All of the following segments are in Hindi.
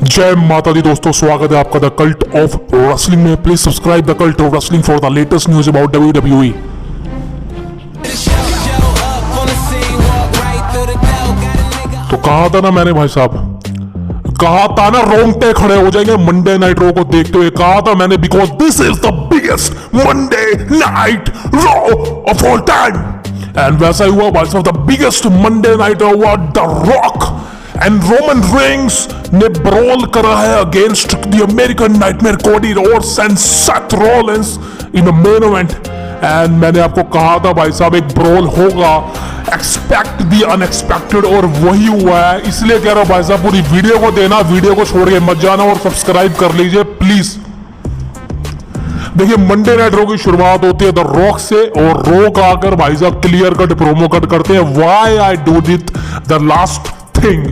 जय माता दी दोस्तों, स्वागत है आपका द कल्ट ऑफ रेसलिंग में। Please subscribe the cult of wrestling for the latest news about WWE। तो कहा था ना मैंने भाई साहब, कहा था ना रोंगटे खड़े हो जाएंगे मंडे नाइट रो को देखते हुए। कहा था मैंने because this is the biggest Monday night Raw of all time. And वैसा ही हुआ भाई साहब, the biggest Monday night Raw हुआ। The Rock and Roman Reigns ने ब्रॉल करा है against the American nightmare Cody Rhodes and Seth Rollins in the main event. एंड मैंने आपको कहा था भाई साहब एक ब्रॉल होगा, एक्सपेक्ट द अनएक्सपेक्टेड, और वही हुआ है। इसलिए कह रहा हूं भाई साहब पूरी वीडियो को देना, वीडियो को छोड़ के मत जाना और सब्सक्राइब कर लीजिए प्लीज। देखिए मंडे नाइट रो की शुरुआत होती है द रॉक से, और रॉक आकर भाई साहब क्लियर कट प्रोमो कट करते हैं। Why I do did the last thing,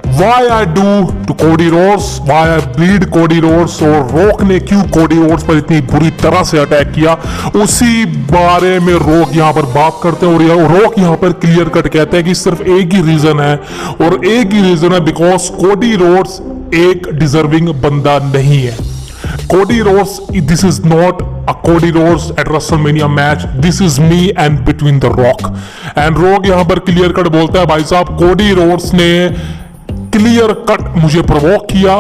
why I do to Cody Rhodes, why I bleed Cody Rhodes, और रॉक ने क्यों कोडी रोड्स पर इतनी बुरी तरह से अटैक किया, उसी बारे में रॉक यहां पर बात करते हैं। और रॉक यहां पर क्लियर कट कहते हैं कि सिर्फ एक ही रीजन है, और एक ही रीजन है बिकॉज कोडी रोड्स एक डिजर्विंग बंदा नहीं है। Cody Rhodes, this is not a Cody Rhodes at WrestleMania match. This is me and between the Rock. And Rock यहाँ पर क्लियर कट बोलता है भाई साहब Cody Rhodes ने क्लियर कट मुझे प्रोवोक किया,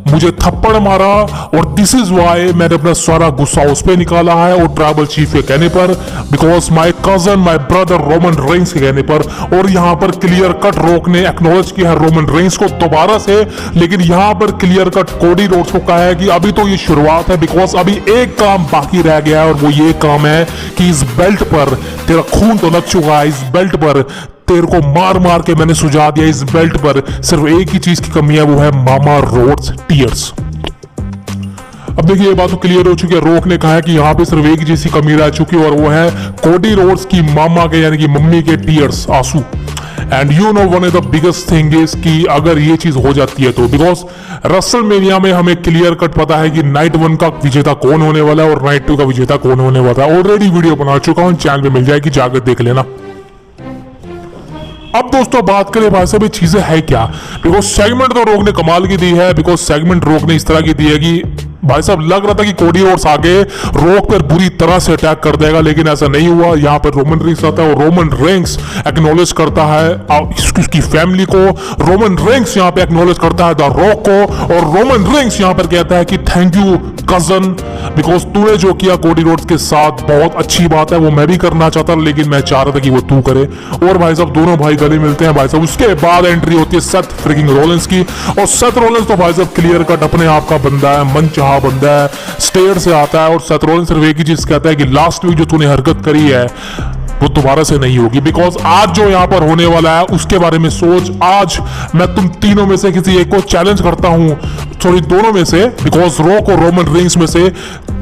मुझे थप्पड़ मारा, और दिस इज वाई मैंने अपना सारा गुस्सा उस पर निकाला है और ट्राइबल चीफ के कहने पर, because my cousin my brother Roman Reigns के कहने पर। और यहां पर क्लियर कट रॉक ने एक्नॉलेज किया है रोमन रेंस को दोबारा से, लेकिन यहां पर क्लियर कट कोडी रोड्स को कहा है कि अभी तो ये शुरुआत है, बिकॉज अभी एक काम बाकी रह गया है, और वो ये काम है कि इस बेल्ट पर तेरा खून तो लग चुका है, इस बेल्ट पर तेरे को मार मार के मैंने सुझा दिया, इस बेल्ट पर सिर्फ एक ही चीज की कमी है, वो है मामा रोड्स टीयर्स। अब देखिए ये बात तो क्लियर हो चुकी है, रॉक ने कहा है कि यहाँ पे सिर्फ एक ही चीज की कमी रह चुकी है, और वो है कोडी रोड्स की मामा के यानी कि मम्मी के टीयर्स, आंसू। And you know one of the biggest thing is कि अगर ये चीज हो जाती है तो, बिकॉज रेसलमेनिया में हमें क्लियर कट पता है कि नाइट 1 का विजेता कौन होने वाला है और नाइट 2 का विजेता कौन होने वाला है। ऑलरेडी वीडियो बना चुका हूं, चैनल पे मिल जाएगी, जाकर देख लेना। अब दोस्तों बात करें भाई साहब ये चीजें है क्या, बिकॉज सेगमेंट तो रोक ने कमाल की दी है, बिकॉज सेगमेंट रोक ने इस तरह की दी है कि भाई साहब लग रहा था कि कोडी रोड्स आगे रोक पर बुरी तरह से अटैक कर देगा, लेकिन ऐसा नहीं हुआ। यहाँ पर रोमन रेंस आता है और रोमन रेंस एक्नॉलेज करता है उसकी फैमिली को, रोमन रेंस यहाँ पे एक्नॉलेज करता है द रॉक को, और रोमन रेंस यहाँ पर कहता है कि थैंक यू कजन, बिकॉज तूने जो किया कोडी रोड्स के साथ बहुत अच्छी बात है, वो मैं भी करना चाहता, लेकिन मैं चाह रहा था कि वो तू करे। और भाई साहब दोनों भाई गले मिलते हैं भाई साहब। उसके बाद एंट्री होती है सेथ फ्रिकिंग रॉलिंस की, और सेथ रॉलिंस तो भाई साहब क्लियर कट अपने आप का बंदा है, मनचाहा बंदा है, स्टेयर से आता है, और सेथ रॉलिंस सिर्फ एक ही चीज कहता है कि लास्ट वीक जो तूने हरकत करी है वो दोबारा से नहीं होगी, बिकॉज आज जो यहां पर होने वाला है उसके बारे में सोच। आज मैं तुम तीनों में से किसी एक को चैलेंज करता हूं, सॉरी दोनों में से, बिकॉज रॉक और रोमन रेंस में से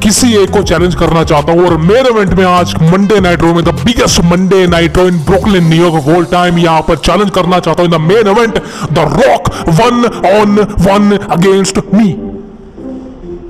किसी एक को चैलेंज करना चाहता हूं। और मेन इवेंट में आज मंडे नाइट रो में the biggest Monday night raw in Brooklyn New York of all time, यहां पर चैलेंज करना चाहता हूं in the main event the Rock 1-on-1 against me.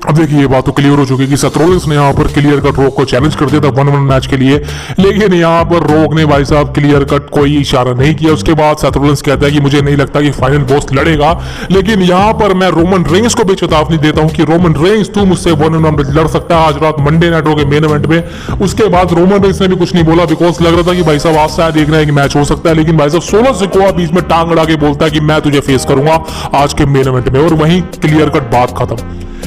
अब देखिए ये बात तो क्लियर हो चुकी है कि सेथ रॉलिंस ने यहाँ पर क्लियर कट रॉक को चैलेंज कर दिया था 1-on-1 मैच के लिए, लेकिन यहाँ पर रॉक ने भाई साहब क्लियर कट कोई इशारा नहीं किया। उसके बाद सेथ रॉलिंस कहता है कि मुझे नहीं लगता कि फाइनल बॉस लड़ेगा, लेकिन यहाँ पर मैं रोमन रेंस को भी चेतावनी देता हूँ कि रोमन रेंस तू मुझसे 1-on-1 लड़ सकता है आज रात मंडे नाइट रो के मेन इवेंट में। उसके बाद रोमन रेंस ने भी कुछ नहीं बोला, बिकॉज लग रहा था कि भाई साहब आज शायद देखना है कि मैच हो सकता है, लेकिन भाई साहब सोलो सिकोआ बीच में टांग अड़ा के बोलता है कि मैं तुझे फेस करूंगा आज के मेन इवेंट में, और वहीं क्लियर कट बात खत्म।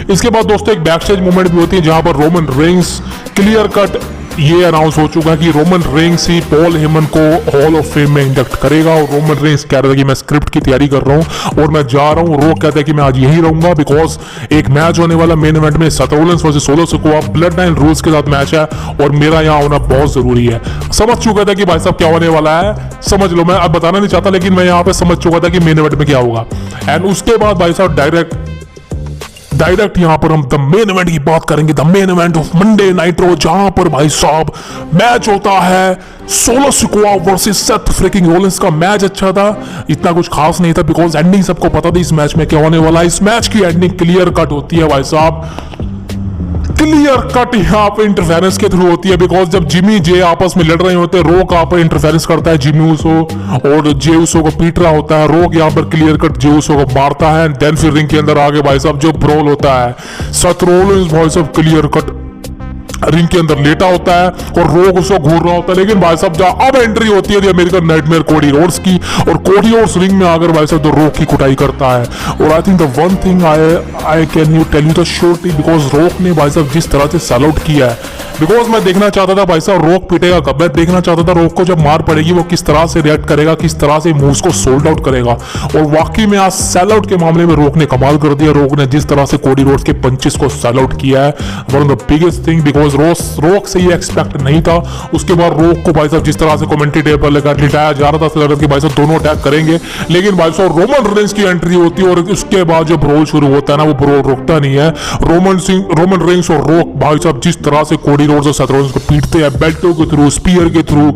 इसके बाद दोस्तों एक बैक स्टेज मूवमेंट भी होती है जहां पर रोमन रेंस क्लियर कट ये अनाउंस हो चुका है कि रोमन रेंस ही पॉल हेमन को हॉल ऑफ फेम में इंडक्ट करेगा, और रोमन रेंस कह रहा था कि मैं स्क्रिप्ट की तैयारी कर रहा हूं और मैं जा रहा हूं। रॉक कहता है कि मैं आज यही रहूंगा, बिकॉज एक मैच होने वाला मेन इवेंट में Seth Rollins versus solo Sikoa blood line rules के साथ मैच है, और मेरा यहां होना बहुत जरूरी है। समझ चुका था कि भाई साहब क्या होने वाला है, समझ लो, मैं अब बताना नहीं चाहता, लेकिन मैं यहां पर समझ चुका था कि मेन इवेंट में क्या होगा। एंड उसके बाद भाई साहब डायरेक्ट यहां पर हम द मेन इवेंट की बात करेंगे, the main event of Monday night raw, जहां पर भाई साहब मैच होता है solo Sikoa versus Seth freaking Rollins का। मैच अच्छा था, इतना कुछ खास नहीं था, बिकॉज एंडिंग सबको पता था इस मैच में क्या होने वाला है। इस मैच की एंडिंग क्लियर कट होती है भाई साहब, क्लियर कट यहाँ पे इंटरफेरेंस के थ्रू होती है, बिकॉज जब जिमी जे आपस में लड़ रहे होते हैं, रोक यहाँ पर इंटरफेरेंस करता है जिमी उसो और जे उसो को पीट रहा होता है, रोक यहाँ पर क्लियर कट जे उसो को मारता है। देन फिर रिंग के अंदर आगे भाई साहब जो ब्रोल होता है, सेथ रोलिंस भाई साहब क्लियर कट रिंग के अंदर लेटा होता है और रोक उसको घूर रहा होता है। लेकिन भाई साहब जहाँ अब एंट्री होती है अमेरिकन नाइटमेयर कोडी रोड्स की, और कोडी रोड्स रिंग में आकर भाई साहब तो रोक की कुटाई करता है। और I think the one thing I can you tell you the surety, because Rock ने भाई साहब जिस तरह से सेल आउट किया है, बिकॉज मैं देखना चाहता था भाई साहब रोक पिटेगा कब, मैं देखना चाहता था रोक को जब मार पड़ेगी वो किस तरह से रिएक्ट करेगा, किस तरह से मूव्स को सोल्ड आउट करेगा। और वाकई में आज सेल आउट के मामले में रोक ने कमाल कर दिया। रोक ने जिस तरह से कोडी रोड्स के पंचेस को सेल आउट किया है, one of the biggest thing, because रोक से ये एक्सपेक्ट नहीं था। उसके बाद रोक को भाई साहब जिस तरह से कमेंट्री टेबल पर लिटाया जा रहा था कि भाई साहब दोनों अटैक करेंगे, लेकिन भाई साहब रोमन रेंस की एंट्री होती है और उसके बाद जो ब्रोल शुरू होता है ना, वो ब्रोल रुकता नहीं है। रोमन रेंस और रोक भाई साहब जिस तरह से कोडी रोड्स और सेथ रोलिंस को पीटते हैं बेल्टों के थ्रू, स्पीयर के थ्रू,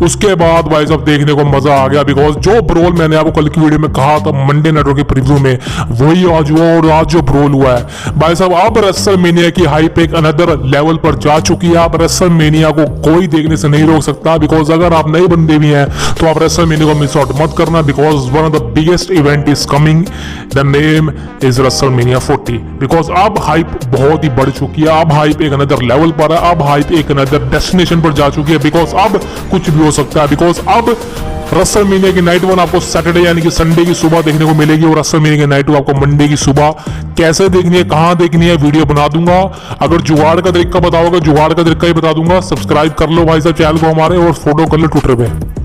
उसके बाद भाई साहब देखने को मजा आ गया। बिकॉज जो ब्रोल मैंने आपको कल की वीडियो में कहा था मंडे नाइट के प्रीव्यू में, वही आज हुआ और आज जो ब्रोल हुआ है भाई साहब, अब रेसलमेनिया की हाइप एक अनदर लेवल पर जा चुकी है। आप रेसलमेनिया को कोई देखने से नहीं रोक सकता, बिकॉज अगर आप नए बंदे भी हैं तो आप रेसलमेनिया को मिस आउट मत करना, because one of the biggest event is coming, the name is WrestleMania 40। Because अब हाइप बहुत ही बढ़ चुकी है, अब हाइप एक अनदर लेवल पर है, अब हाइप एक अनदर डेस्टिनेशन पर जा चुकी है, बिकॉज अब कुछ भी हो सकता है। बिकॉज अब रेसलमेनिया की नाइट 1 आपको सैटरडे यानी कि संडे की सुबह देखने को मिलेगी, और रेसलमेनिया की नाइट 2 आपको मंडे की सुबह। कैसे देखनी है, कहां देखनी है, वीडियो बना दूंगा। अगर जुगाड़ का तरीका बताओगे, जुगाड़ का तरीका ही बता दूंगा। सब्सक्राइब कर लो भाई साहब चैनल को हमारे, और फॉलो कर लो ट्विटर पे।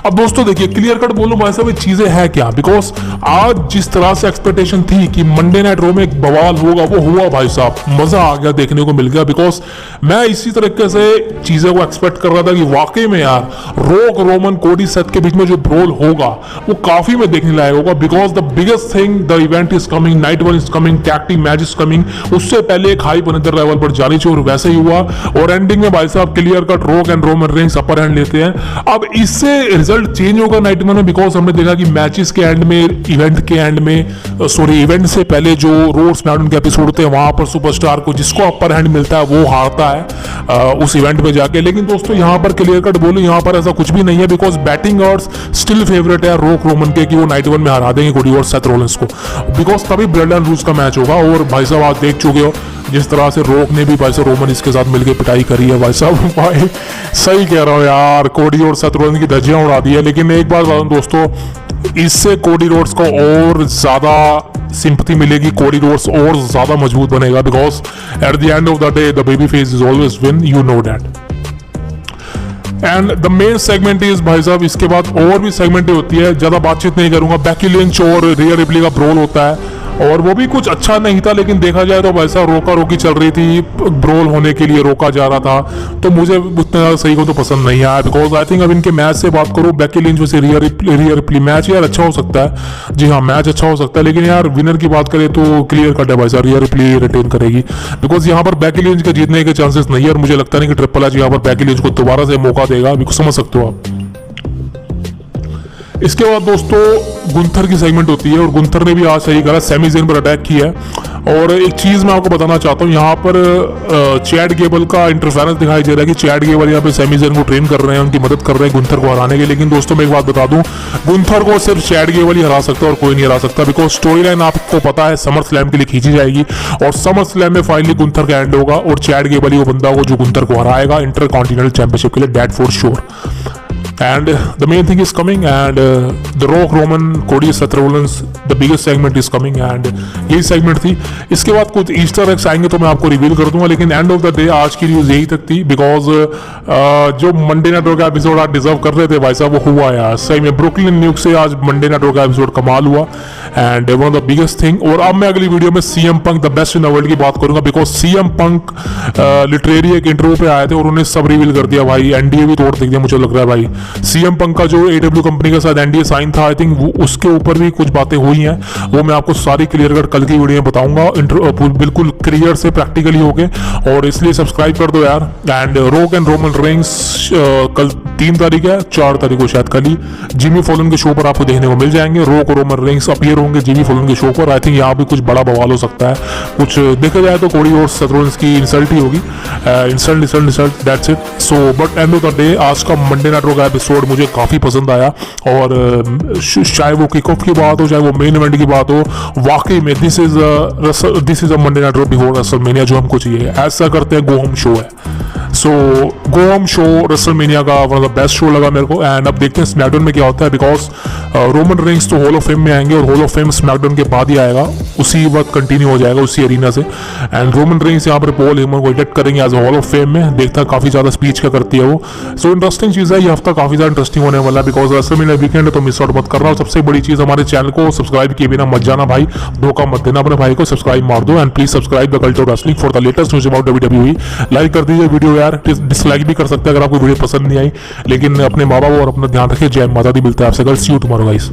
अब दोस्तों देखिए, क्लियर कट बोलूं भाई साहब ये चीजें हैं क्या, बिकॉज आज जिस तरह से एक्सपेक्टेशन थी कि मंडे नाइट रो में एक बवाल होगा, वो हुआ भाई साहब, मजा आ गया, देखने को मिल गया। बिकॉज मैं इसी तरीके से चीजें को एक्सपेक्ट कर रहा था कि वाकई में यार रोक रोमन कोडी सेथ के बीच में जो ब्रोल होगा वो काफी में देखने लायक होगा। Because the biggest thing, the event is coming, night 1 is coming, tag team match is coming, उससे पहले एक हाइप अनदर लेवल पर जानी चाहिए, और वैसे ही हुआ। और एंडिंग में भाई साहब क्लियर कट रोक and Roman Reigns upper hand लेते हैं। अब इससे रिजल्ट चेंज होगा नाइट 1 में, बिकॉज हमने देखा कि मैचेस के एंड में, इवेंट के एंड में, इवेंट से पहले जो रोड स्मैकडाउन के एपिसोड होते हैं वहां पर सुपरस्टार को जिसको अपर हैंड मिलता है वो हारता है उस इवेंट में जाके। लेकिन दोस्तों यहाँ पर क्लियर कट बोलूं, यहाँ पर ऐसा कुछ भी नहीं है, because batting odds still favourite है रोक रोमन के कि वो नाइट 1 में हरा देंगे कोडी और सेथ रोलिंस को, बिकॉज तभी ब्लड एंड रूल्स का मैच होगा। और भाई साहब आप देख चुके हो जिस तरह से रोक ने भी भाई साहब रोमन इसके साथ मिलकर पिटाई करी है भाई साहब। भाई सही कह रहा हूँ यार, कोडी और सेथ रोलिंस की धज्जियां उड़ा दी है। लेकिन एक बात बताऊं दोस्तों, इससे कोडी रोड्स को और ज्यादा सिंपैथी मिलेगी, कोडी रोड्स और ज्यादा मजबूत बनेगा, because at the end of the day the baby face is always win, you know that. And the main segment is भाई साहब, इसके बाद और भी सेगमेंटें होती है, ज्यादा बातचीत नहीं करूंगा। बेकी लिंच और रिया रिप्ली का ब्रोल होता है, और वो भी कुछ अच्छा नहीं था, लेकिन देखा जाए तो भाई साहब रोका रोकी चल रही थी, ब्रोल होने के लिए रोका जा रहा था, तो मुझे उतना सही को तो पसंद नहीं आया। बिकॉज आई थिंक अब इनके मैच से बात करूँ, बेकी लिंच वैसे रिया रिप्ली मैच यार अच्छा हो सकता है, जी हाँ मैच अच्छा हो सकता है, लेकिन यार विनर की बात करें तो क्लियर कट है भाई साहब, रिया रिप्ली रिटेन करेगी। बिकॉज यहाँ पर बेकी लिंच के जीतने के चांसेस नहीं है, और मुझे लगता नहीं कि ट्रिपल एच यहाँ पर बेकी लिंच को दोबारा से मौका देगा, समझ सकते हो आप। इसके बाद दोस्तों गुंथर की सेगमेंट होती है, और गुंथर ने भी आज सही करा, सैमी ज़ेन पर अटैक किया है। और एक चीज़ मैं आपको बताना चाहता हूँ, यहाँ पर चैड गेबल का इंटरफेरेंस दिखाई दे रहा है कि चैड गेबल यहाँ पे सैमी ज़ेन को ट्रेन कर रहे हैं, उनकी मदद कर रहे हैं गुंथर को हराने के। लेकिन दोस्तों मैं एक बात बता दूं, गुंथर को सिर्फ चैड गेबल ही हरा सकता है और कोई नहीं हरा सकता, बिकॉज स्टोरी लाइन आपको पता है समर स्लैम के लिए खींची जाएगी, और समर स्लैम में फाइनली गुंथर का एंड होगा, और चैड गेबल ही वो बंदा होगा जो गुंथर को हराएगा इंटर कॉन्टिनेंटल चैंपियनशिप के लिए, that for sure. And the main thing is coming, and the Rock, Roman, Cody, Seth Rollins, the biggest segment is coming, and यही segment थी। इसके बाद कुछ ईस्टर एग्स आएंगे तो मैं आपको रिवील कर दूंगा, लेकिन एंड ऑफ द डे आज की न्यूज़ यही तक थी, बिकॉज जो मंडे नाइट का एपिसोड आज डिजर्व कर रहे थे भाई साहब वो हुआ यार सही में। ब्रुकलिन न्यूक से आज मंडे नाइट का एपिसोड कमाल हुआ, and one of the biggest thing. और अब मैं अगली वीडियो में CM Punk the best in the world की बात करूंगा, बिकॉज CM Punk लिटरेरी एक इंटरव्यू पे आए थे और उन्होंने सब रिवील कर दिया भाई, NDA भी तोड़ दिया मुझे लग रहा है भाई। CM Punk का जो AW कंपनी के साथ NDA साइन था, आई थिंक उसके ऊपर भी कुछ बातें हुई हैं, वो मैं आपको सारी क्लियर कट कल की वीडियो में बताऊंगा, बिल्कुल क्लियर से प्रैक्टिकली हो गए, और इसलिए सब्सक्राइब कर दो यार। एंड रोक एंड रोमन रेंस कल 3 तारीख है, 4 तारीख को शायद कल ही जिमी फॉलन के शो पर आपको देखने को मिल जाएंगे। रोक और रोमन रेंस अपीयर हाजिर होंगे जीवी फुलन के शो पर। आई थिंक यहाँ भी कुछ बड़ा बवाल हो सकता है, कुछ देखा जाए तो कोडी और सेथ रोलिंस की इंसल्ट ही होगी, insult that's it. So but end of the day आज का मंडे नाइट रॉ का एपिसोड मुझे काफ़ी पसंद आया, और चाहे वो किक ऑफ की बात हो, चाहे वो मेन इवेंट की बात हो, वाकई में this is a Monday night raw before WrestleMania जो हमको चाहिए। ऐसा करते हैं गो होम शो है। सो गो होम शो रेसलमेनिया का one of the best show लगा मेरे को। एंड अब देखते हैं स्मैकडाउन में क्या होता है, बिकॉज रोमन रेंस तो हॉल ऑफ फेम में आएंगे, और हॉल ऑफ फेम स्मैकडाउन के बाद ही आएगा, उसी वक्त कंटिन्यू हो जाएगा उसी एरिना से। एंड रोमन रेंस यहाँ पर पॉल हेमन को इलेक्ट करेंगे एज हॉल ऑफ फेम में। देखता है काफ़ी ज़्यादा स्पीच क्या करती है वो। सो इंटरेस्टिंग चीज़ है, ये हफ्ता काफ़ी ज़्यादा इंटरेस्टिंग होने वाला है, बिकॉज रेसलमेनिया वीकेंड है तो मिस आउट मत करना। और सबसे बड़ी चीज़, हमारे चैनल को सब्सक्राइब किए बिना मत जाना भाई, धोखा मत देना अपने भाई को, सब्सक्राइब मार दो। And please subscribe the culture wrestling for the latest news about WWE। Like कर दीजिए वीडियो यार, डिसलाइक भी कर सकते हैं अगर आपको वीडियो पसंद नहीं आई, लेकिन अपने माँ बाप और अपना ध्यान रखिए। जय माता दी। मिलता है आपसे कल, सी यू टुमारो गाइस।